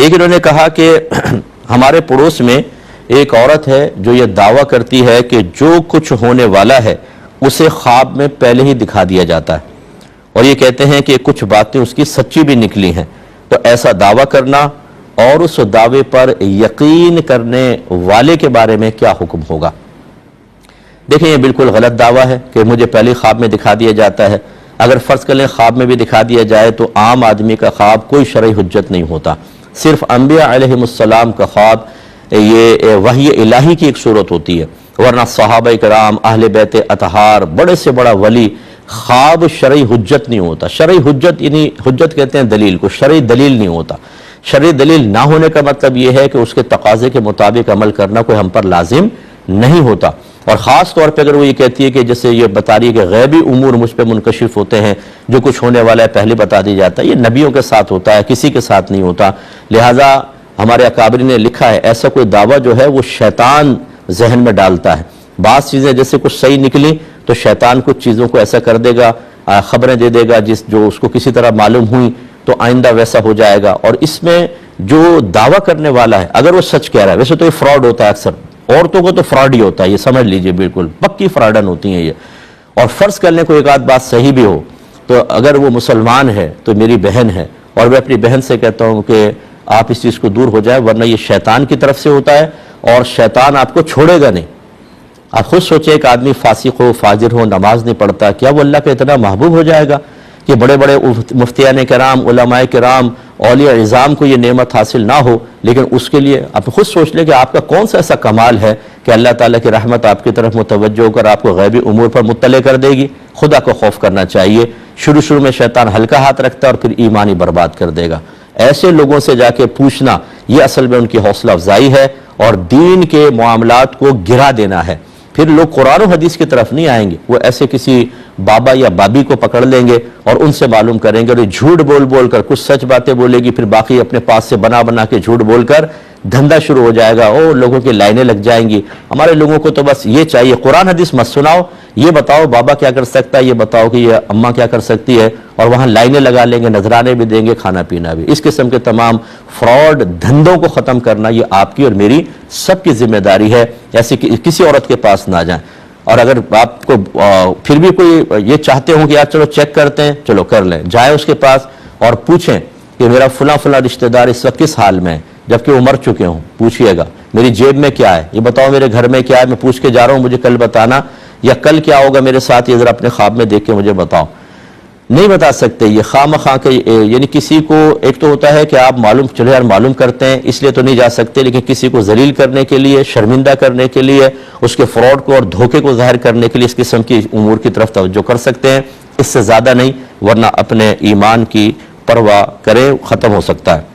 एक इन्होंने कहा कि हमारे पड़ोस में एक औरत है जो ये दावा करती है कि जो कुछ होने वाला है उसे ख्वाब में पहले ही दिखा दिया जाता है, और ये कहते हैं कि कुछ बातें उसकी सच्ची भी निकली हैं। तो ऐसा दावा करना और उस दावे पर यकीन करने वाले के बारे में क्या हुक्म होगा? देखें, ये बिल्कुल गलत दावा है कि मुझे पहले ख्वाब में दिखा दिया जाता है। अगर फ़र्ज़ कर लें ख्वाब में भी दिखा दिया जाए तो आम आदमी का ख्वाब कोई शरई हुज्जत नहीं होता। सिर्फ अंबिया अलैहिमुस्सलाम का ख्वाब ये वही इलाही की एक सूरत होती है, वरना सहाबा कराम, अहले बैत अतहार, बड़े से बड़ा वली, ख्वाब शरई हुज्जत नहीं होता। शरई हुज्जत यानी हुज्जत कहते हैं दलील को, शरई दलील नहीं होता। शरई दलील ना होने का मतलब यह है कि उसके तकाजे के मुताबिक अमल करना कोई हम पर लाजिम नहीं होता। और ख़ास तौर पे अगर वो ये कहती है कि जैसे ये बता रही है कि गैबी उमूर मुझ पर मुनकशिफ होते हैं, जो कुछ होने वाला है पहले बता दी जाता है, ये नबियों के साथ होता है, किसी के साथ नहीं होता। लिहाजा हमारे अकाबरी ने लिखा है ऐसा कोई दावा जो है वो शैतान जहन में डालता है। बाज़ चीज़ें जैसे कुछ सही निकली तो शैतान कुछ चीज़ों को ऐसा कर देगा, खबरें दे देगा जो उसको किसी तरह मालूम हुई तो आइंदा वैसा हो जाएगा। और इसमें जो दावा करने वाला है अगर वो सच कह रहा है, वैसे तो ये फ्रॉड होता है, अक्सर औरतों को तो फ्रॉड ही होता है, ये समझ लीजिए, बिल्कुल पक्की फ्रॉडन होती हैं ये। और फ़र्ज करने को एक आध बात सही भी हो तो अगर वो मुसलमान है तो मेरी बहन है, और मैं अपनी बहन से कहता हूँ कि आप इस चीज़ को दूर हो जाए, वरना ये शैतान की तरफ से होता है और शैतान आपको छोड़ेगा नहीं। आप खुद सोचिए, एक आदमी फासिक हो, फाजिर हो, नमाज नहीं पढ़ता, क्या वो अल्लाह का इतना महबूब हो जाएगा कि बड़े बड़े मुफ्तियान कराम, उलमाए कराम, औलिया इज़ाम को ये नेमत हासिल ना हो? लेकिन उसके लिए आप खुद सोच लें कि आपका कौन सा ऐसा कमाल है कि अल्लाह ताला की रहमत आपकी तरफ मुतवज्जो होकर आपको गैबी उमूर पर मुत्तले कर देगी। खुदा को खौफ करना चाहिए। शुरू शुरू में शैतान हल्का हाथ रखता है और फिर ईमान ही बर्बाद कर देगा। ऐसे लोगों से जाके पूछना ये असल में उनकी हौसला अफजाई है और दीन के मामलात को गिरा देना है। फिर लोग कुरान और हदीस की तरफ नहीं आएंगे, वो ऐसे किसी बाबा या बाबी को पकड़ लेंगे और उनसे मालूम करेंगे, और ये झूठ बोल बोल कर कुछ सच बातें बोलेगी, फिर बाकी अपने पास से बना बना के झूठ बोलकर धंधा शुरू हो जाएगा। ओ, लोगों की लाइनें लग जाएंगी। हमारे लोगों को तो बस ये चाहिए, कुरान हदीस मत सुनाओ, ये बताओ बाबा क्या कर सकता है, ये बताओ कि ये अम्मा क्या कर सकती है, और वहाँ लाइनें लगा लेंगे, नजराने भी देंगे, खाना पीना भी। इस किस्म के तमाम फ्रॉड धंधों को ख़त्म करना ये आपकी और मेरी सबकी जिम्मेदारी है। ऐसे किसी औरत के पास ना जाएं। और अगर आपको फिर भी कोई ये चाहते हो कि यार चलो चेक करते हैं, चलो कर लें, जाए उसके पास और पूछें कि मेरा फला फला रिश्तेदार इस वक्त किस हाल में है, जबकि वो मर चुके हों। पूछिएगा मेरी जेब में क्या है, ये बताओ, मेरे घर में क्या है, मैं पूछ के जा रहा हूँ, मुझे कल बताना, या कल क्या होगा मेरे साथ, ये जरा अपने ख्वाब में देख के मुझे बताओ। नहीं बता सकते। ये खामखा के यानी किसी को, एक तो होता है कि आप मालूम, चलो यार मालूम करते हैं इसलिए तो नहीं जा सकते, लेकिन किसी को जलील करने के लिए, शर्मिंदा करने के लिए, उसके फ्रॉड को और धोखे को जाहिर करने के लिए इस किस्म की उमूर की तरफ तवज्जो कर सकते हैं, इससे ज़्यादा नहीं, वरना अपने ईमान की परवाह करें, ख़त्म हो सकता है।